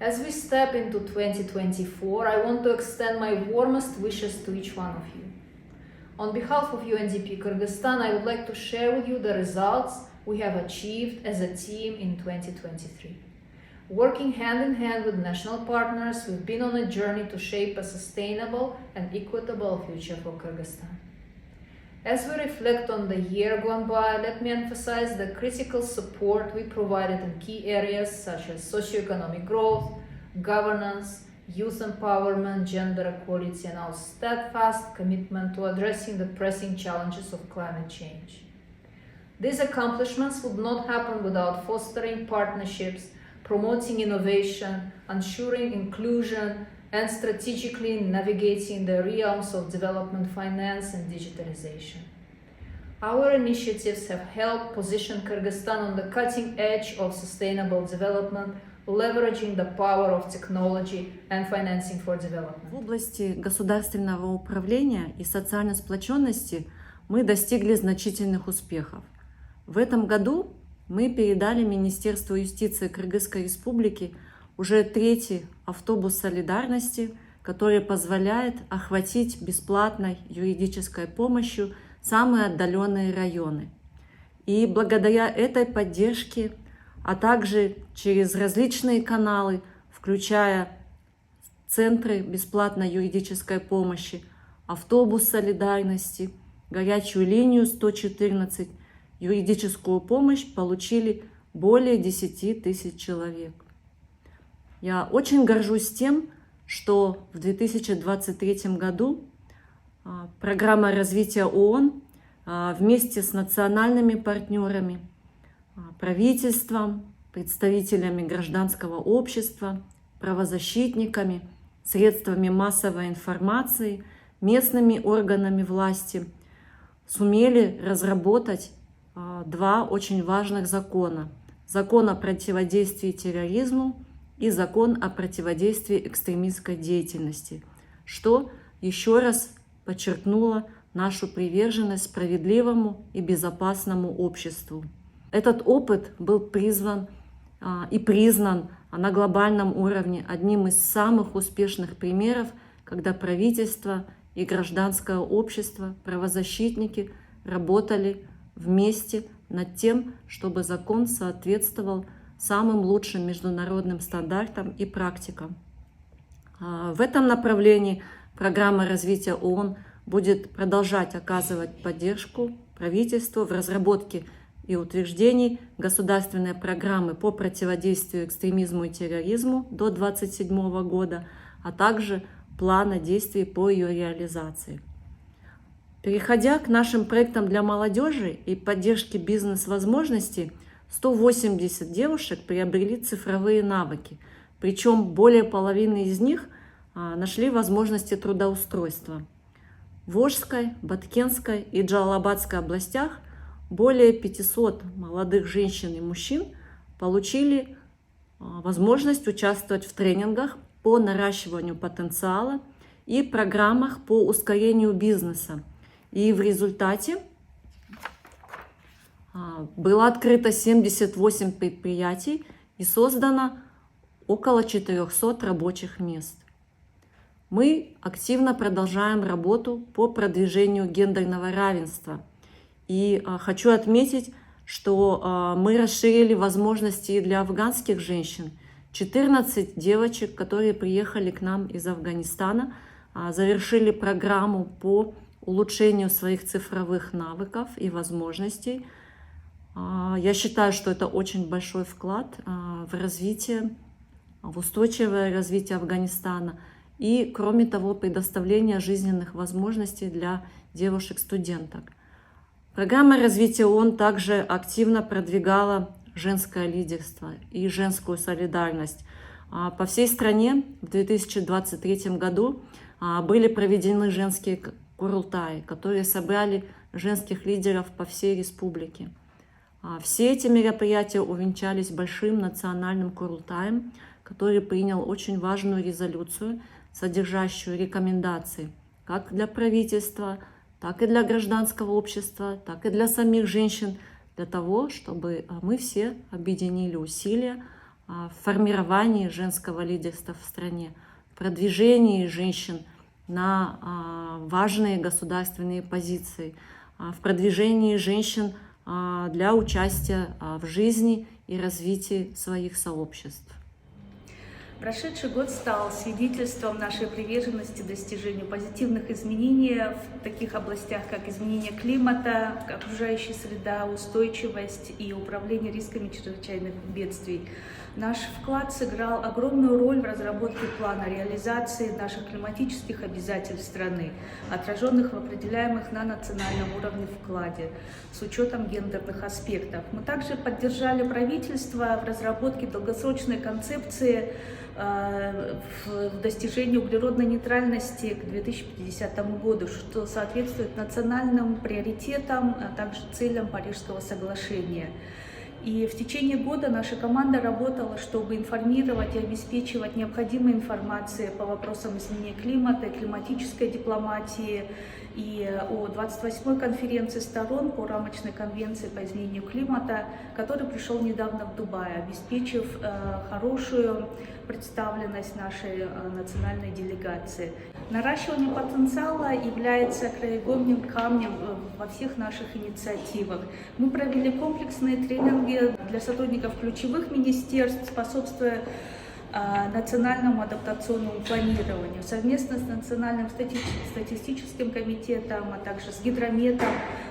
As we step into 2024, I want to extend my warmest wishes to each one of you. On behalf of UNDP Kyrgyzstan, I would like to share with you the results we have achieved as a team in 2023. Working hand in hand with national partners, we've been on a journey to shape a sustainable and equitable future for Kyrgyzstan. As we reflect on the year gone by, let me emphasize the critical support we provided in key areas such as socioeconomic growth, governance, youth empowerment, gender equality, and our steadfast commitment to addressing the pressing challenges of climate change. These accomplishments would not happen without fostering partnerships, promoting innovation, ensuring inclusion, and strategically navigating the realms of development finance and digitalization. Our initiatives have helped position Kyrgyzstan on the cutting edge of sustainable development, leveraging the power of technology and financing for development. В области государственного управления и социальной сплоченности мы достигли значительных успехов. В этом году мы передали Министерству юстиции Кыргызской Республики уже 3-й автобус солидарности, который позволяет охватить бесплатной юридической помощью самые отдаленные районы. И благодаря этой поддержке, а также через различные каналы, включая центры бесплатной юридической помощи, автобус солидарности, горячую линию 114, юридическую помощь получили более 10 тысяч человек. Я очень горжусь тем, что в 2023 году программа развития ООН вместе с национальными партнерами, правительством, представителями гражданского общества, правозащитниками, средствами массовой информации, местными органами власти сумели разработать 2 очень важных закона. Закон о противодействии терроризму и закон о противодействии экстремистской деятельности, что еще раз подчеркнуло нашу приверженность справедливому и безопасному обществу. Этот опыт был призван и признан на глобальном уровне одним из самых успешных примеров, когда правительство и гражданское общество, правозащитники работали вместе над тем, чтобы закон соответствовал самым лучшим международным стандартам и практикам. В этом направлении программа развития ООН будет продолжать оказывать поддержку правительству в разработке и утверждении государственной программы по противодействию экстремизму и терроризму до 2027 года, а также плана действий по ее реализации. Переходя к нашим проектам для молодежи и поддержки бизнес-возможностей, 180 девушек приобрели цифровые навыки, причем более половины из них нашли возможности трудоустройства. В Волжской, Баткенской и Джалалабадской областях более 500 молодых женщин и мужчин получили возможность участвовать в тренингах по наращиванию потенциала и программах по ускорению бизнеса. И в результате было открыто 78 предприятий и создано около 400 рабочих мест. Мы активно продолжаем работу по продвижению гендерного равенства. И хочу отметить, что мы расширили возможности и для афганских женщин. 14 девочек, которые приехали к нам из Афганистана, завершили программу по улучшению своих цифровых навыков и возможностей. Я считаю, что это очень большой вклад в развитие, в устойчивое развитие Афганистана и, кроме того, предоставление жизненных возможностей для девушек-студенток. Программа развития ООН также активно продвигала женское лидерство и женскую солидарность. По всей стране в 2023 году были проведены женские курултаи, которые собрали женских лидеров по всей республике. Все эти мероприятия увенчались большим национальным курултаем, который принял очень важную резолюцию, содержащую рекомендации как для правительства, так и для гражданского общества, так и для самих женщин, для того, чтобы мы все объединили усилия в формировании женского лидерства в стране, в продвижении женщин на важные государственные позиции, в продвижении женщин для участия в жизни и развитии своих сообществ. Прошедший год стал свидетельством нашей приверженности достижению позитивных изменений в таких областях, как изменение климата, окружающая среда, устойчивость и управление рисками чрезвычайных бедствий. Наш вклад сыграл огромную роль в разработке плана реализации наших климатических обязательств страны, отраженных в определяемых на национальном уровне вкладе, с учетом гендерных аспектов. Мы также поддержали правительство в разработке долгосрочной концепции в достижении углеродной нейтральности к 2050 году, что соответствует национальным приоритетам, а также целям Парижского соглашения. И в течение года наша команда работала, чтобы информировать и обеспечивать необходимой информацией по вопросам изменения климата и климатической дипломатии, и о 28-й конференции сторон по рамочной конвенции по изменению климата, который пришел недавно в Дубае, обеспечив хорошую представленность нашей национальной делегации. Наращивание потенциала является краеугольным камнем во всех наших инициативах. Мы провели комплексные тренинги для сотрудников ключевых министерств, способствуя национальному адаптационному планированию. Совместно с Национальным статистическим комитетом, а также с Гидрометом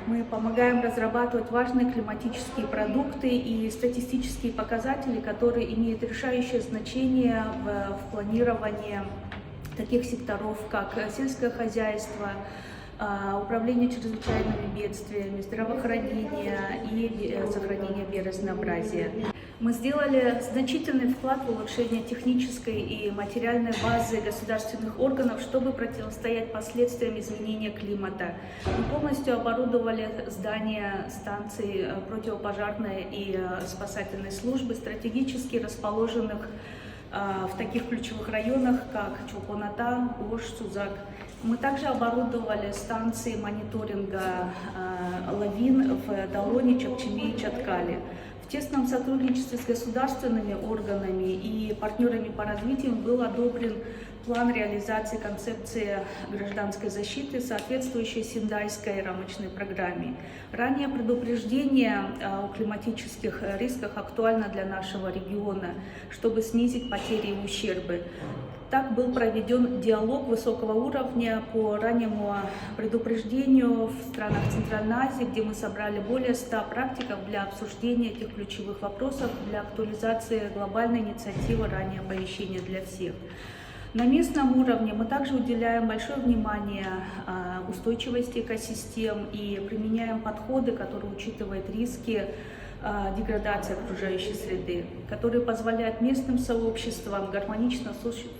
мы помогаем разрабатывать важные климатические продукты и статистические показатели, которые имеют решающее значение в планировании таких секторов, как сельское хозяйство, управление чрезвычайными бедствиями, здравоохранение и сохранение биоразнообразия. Мы сделали значительный вклад в улучшение технической и материальной базы государственных органов, чтобы противостоять последствиям изменения климата. Мы полностью оборудовали здания станций противопожарной и спасательной службы, стратегически расположенных в таких ключевых районах, как Чолпон-Ата, Ош, Сузак. Мы также оборудовали станции мониторинга лавин в Далоне, Чапчине и Чаткале. В тесном сотрудничестве с государственными органами и партнерами по развитию был одобрен план реализации концепции гражданской защиты, соответствующей Синдайской рамочной программе. Ранее предупреждение о климатических рисках актуально для нашего региона, чтобы снизить потери и ущербы. Так был проведен диалог высокого уровня по раннему предупреждению в странах Центральной Азии, где мы собрали более 100 практиков для обсуждения этих ключевых вопросов для актуализации глобальной инициативы «Раннее оповещение для всех». На местном уровне мы также уделяем большое внимание устойчивости экосистем и применяем подходы, которые учитывают риски деградации окружающей среды, которые позволяют местным сообществам гармонично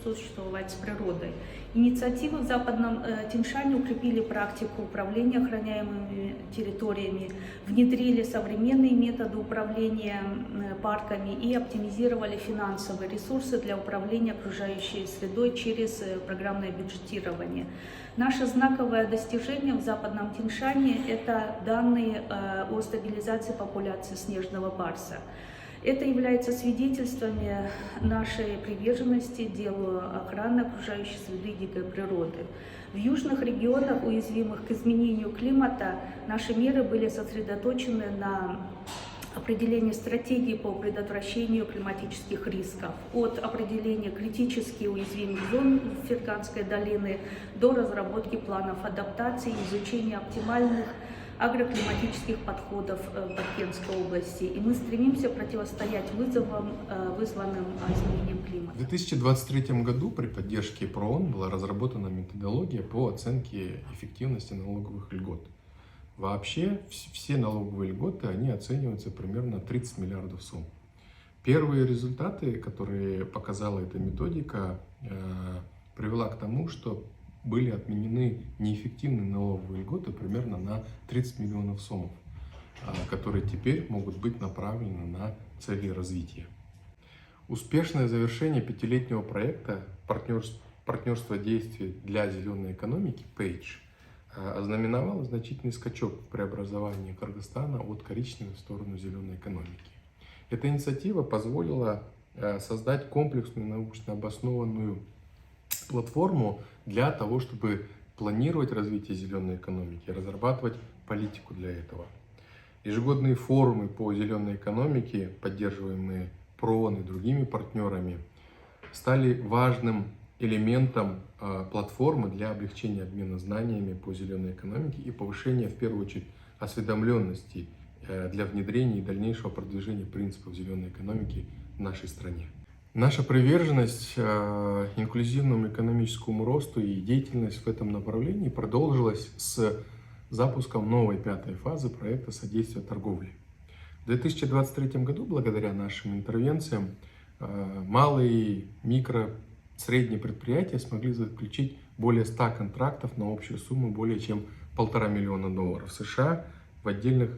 существовать с природой. Инициативы в Западном Тянь-Шане укрепили практику управления охраняемыми территориями, внедрили современные методы управления парками и оптимизировали финансовые ресурсы для управления окружающей средой через программное бюджетирование. Наше знаковое достижение в Западном Тянь-Шане – это данные о стабилизации популяции снежного барса. Это является свидетельствами нашей приверженности делу охраны окружающей среды и дикой природы. В южных регионах, уязвимых к изменению климата, наши меры были сосредоточены на определение стратегии по предотвращению климатических рисков, от определения критически уязвимых зон Ферганской долины до разработки планов адаптации и изучения оптимальных агроклиматических подходов в Баткенской области. И мы стремимся противостоять вызовам, вызванным изменением климата. В 2023 году при поддержке ПРООН была разработана методология по оценке эффективности налоговых льгот. Вообще все налоговые льготы, они оцениваются примерно 30 миллиардов сумм. Первые результаты, которые показала эта методика, привела к тому, что были отменены неэффективные налоговые льготы примерно на 30 миллионов сомов, которые теперь могут быть направлены на цели развития. Успешное завершение пятилетнего проекта «Партнерство действий для зеленой экономики» PAGE ознаменовало значительный скачок в преобразовании Кыргызстана от коричневой в сторону зеленой экономики. Эта инициатива позволила создать комплексную научно обоснованную платформу для того, чтобы планировать развитие зеленой экономики, разрабатывать политику для этого. Ежегодные форумы по зеленой экономике, поддерживаемые ПРООН и другими партнерами, стали важным элементом платформы для облегчения обмена знаниями по зеленой экономике и повышения, в первую очередь, осведомленности для внедрения и дальнейшего продвижения принципов зеленой экономики в нашей стране. Наша приверженность инклюзивному экономическому росту и деятельность в этом направлении продолжилась с запуском новой 5-й фазы проекта содействия торговле. В 2023 году, благодаря нашим интервенциям, малые, микро, средние предприятия смогли заключить более 100 контрактов на общую сумму более чем $1,5 миллиона США в отдельных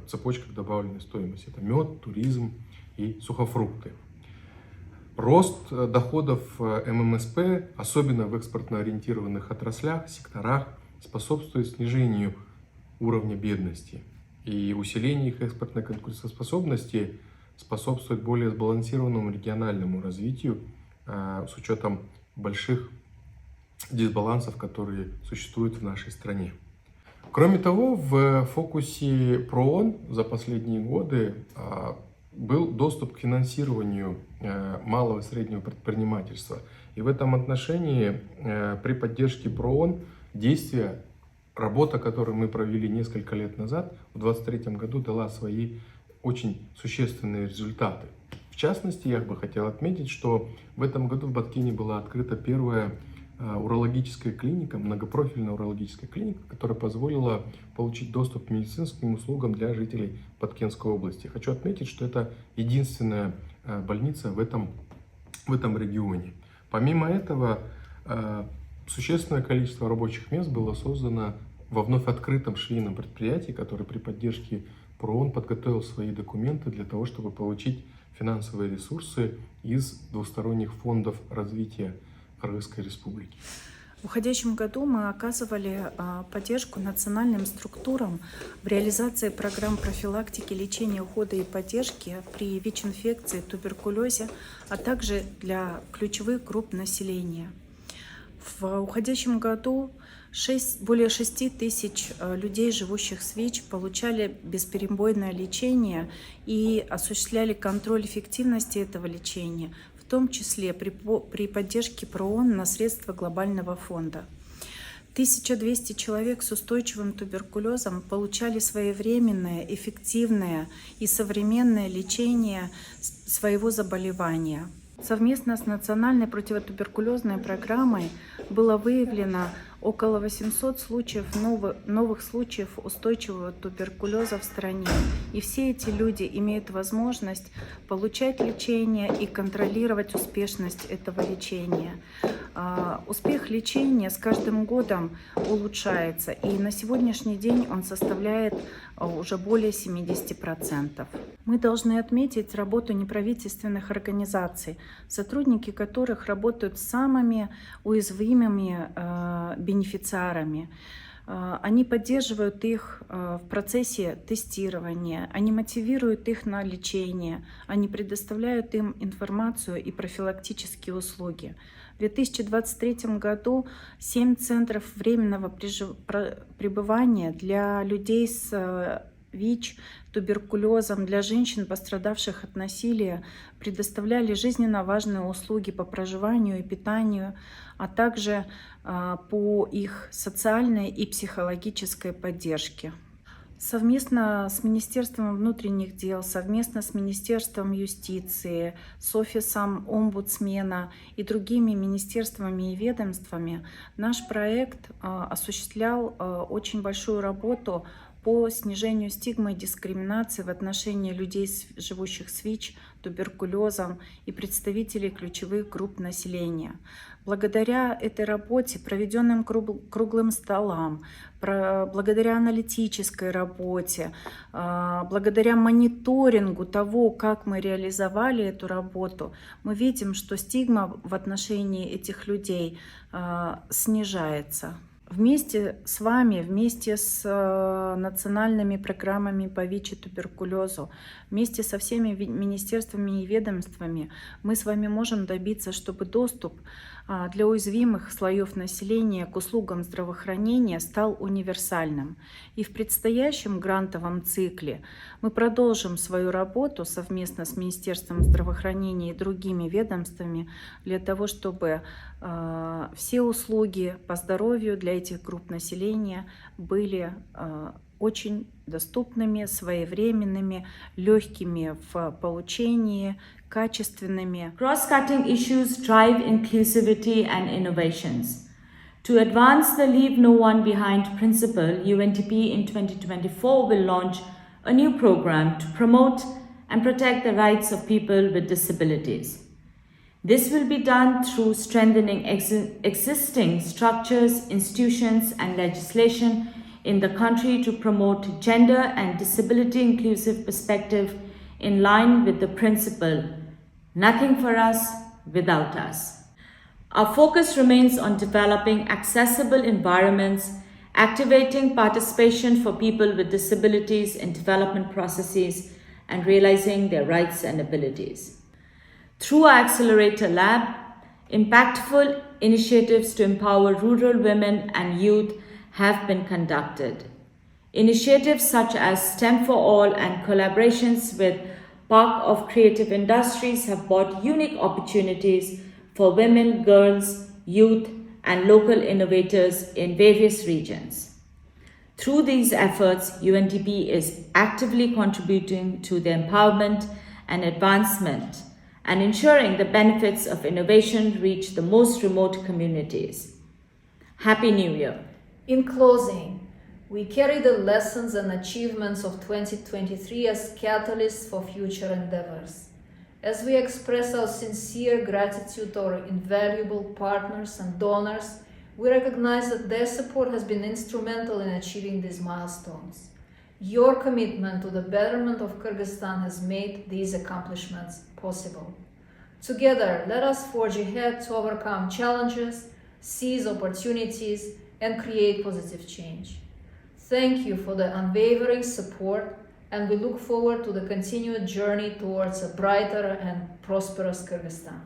цепочках добавленной стоимости. Это мед, туризм и сухофрукты. Рост доходов ММСП, особенно в экспортно ориентированных отраслях, секторах, способствует снижению уровня бедности. И усиление их экспортной конкурентоспособности способствует более сбалансированному региональному развитию с учетом больших дисбалансов, которые существуют в нашей стране. Кроме того, в фокусе ПРООН за последние годы был доступ к финансированию малого и среднего предпринимательства. И в этом отношении при поддержке ПРООН действия, работа, которую мы провели несколько лет назад, в 2023 году дала свои очень существенные результаты. В частности, я бы хотел отметить, что в этом году в Боткине была открыта первая урологическая клиника, многопрофильная урологическая клиника, которая позволила получить доступ к медицинским услугам для жителей Боткинской области. Хочу отметить, что это единственная больница в этом регионе. Помимо этого, существенное количество рабочих мест было создано во вновь открытом швейном предприятии, который при поддержке ПРООН подготовил свои документы для того, чтобы получить финансовые ресурсы из двусторонних фондов развития Кыргызской республики. В уходящем году мы оказывали поддержку национальным структурам в реализации программ профилактики, лечения, ухода и поддержки при ВИЧ-инфекции, туберкулезе, а также для ключевых групп населения. В уходящем году более 6 тысяч людей, живущих с ВИЧ, получали бесперебойное лечение и осуществляли контроль эффективности этого лечения, в том числе при поддержке ПРООН на средства глобального фонда. 1200 человек с устойчивым туберкулезом получали своевременное, эффективное и современное лечение своего заболевания. Совместно с национальной противотуберкулезной программой было выявлено около 800 новых случаев устойчивого туберкулеза в стране. И все эти люди имеют возможность получать лечение и контролировать успешность этого лечения. Успех лечения с каждым годом улучшается, и на сегодняшний день он составляет уже более 70%. Мы должны отметить работу неправительственных организаций, сотрудники которых работают с самыми уязвимыми бенефициарами. Они поддерживают их в процессе тестирования, они мотивируют их на лечение, они предоставляют им информацию и профилактические услуги. В 2023 году 7 центров временного пребывания для людей с ВИЧ, туберкулезом, для женщин, пострадавших от насилия, предоставляли жизненно важные услуги по проживанию и питанию, а также по их социальной и психологической поддержке. Совместно с Министерством внутренних дел, совместно с Министерством юстиции, с Офисом омбудсмена и другими министерствами и ведомствами наш проект осуществлял очень большую работу по снижению стигмы и дискриминации в отношении людей, живущих с ВИЧ, туберкулезом и представителей ключевых групп населения. Благодаря этой работе, проведенным круглым столам, благодаря аналитической работе, благодаря мониторингу того, как мы реализовали эту работу, мы видим, что стигма в отношении этих людей снижается. Вместе с вами, вместе с национальными программами по ВИЧ и туберкулезу, вместе со всеми министерствами и ведомствами мы с вами можем добиться, чтобы доступ для уязвимых слоев населения к услугам здравоохранения стал универсальным. И в предстоящем грантовом цикле мы продолжим свою работу совместно с Министерством здравоохранения и другими ведомствами для того, чтобы все услуги по здоровью для этих групп населения были очень доступными, своевременными, легкими в получении, качественными. Cross-cutting issues drive inclusivity and innovations. To advance the Leave No One Behind principle, UNDP in 2024 will launch a new program to promote and protect the rights of people with disabilities. This will be done through strengthening existing structures, institutions, and legislation in the country to promote gender and disability inclusive perspective in line with the principle, nothing for us without us. Our focus remains on developing accessible environments, activating participation for people with disabilities in development processes, and realizing their rights and abilities. Through our Accelerator Lab, impactful initiatives to empower rural women and youth have been conducted. Initiatives such as STEM for All and collaborations with Park of Creative Industries have brought unique opportunities for women, girls, youth, and local innovators in various regions. Through these efforts, UNDP is actively contributing to the empowerment and advancement and ensuring the benefits of innovation reach the most remote communities. Happy New Year! In closing, we carry the lessons and achievements of 2023 as catalysts for future endeavors. As we express our sincere gratitude to our invaluable partners and donors, we recognize that their support has been instrumental in achieving these milestones. Your commitment to the betterment of Kyrgyzstan has made these accomplishments possible. Together, let us forge ahead to overcome challenges, seize opportunities, and create positive change. Thank you for the unwavering support, and we look forward to the continued journey towards a brighter and prosperous Kyrgyzstan.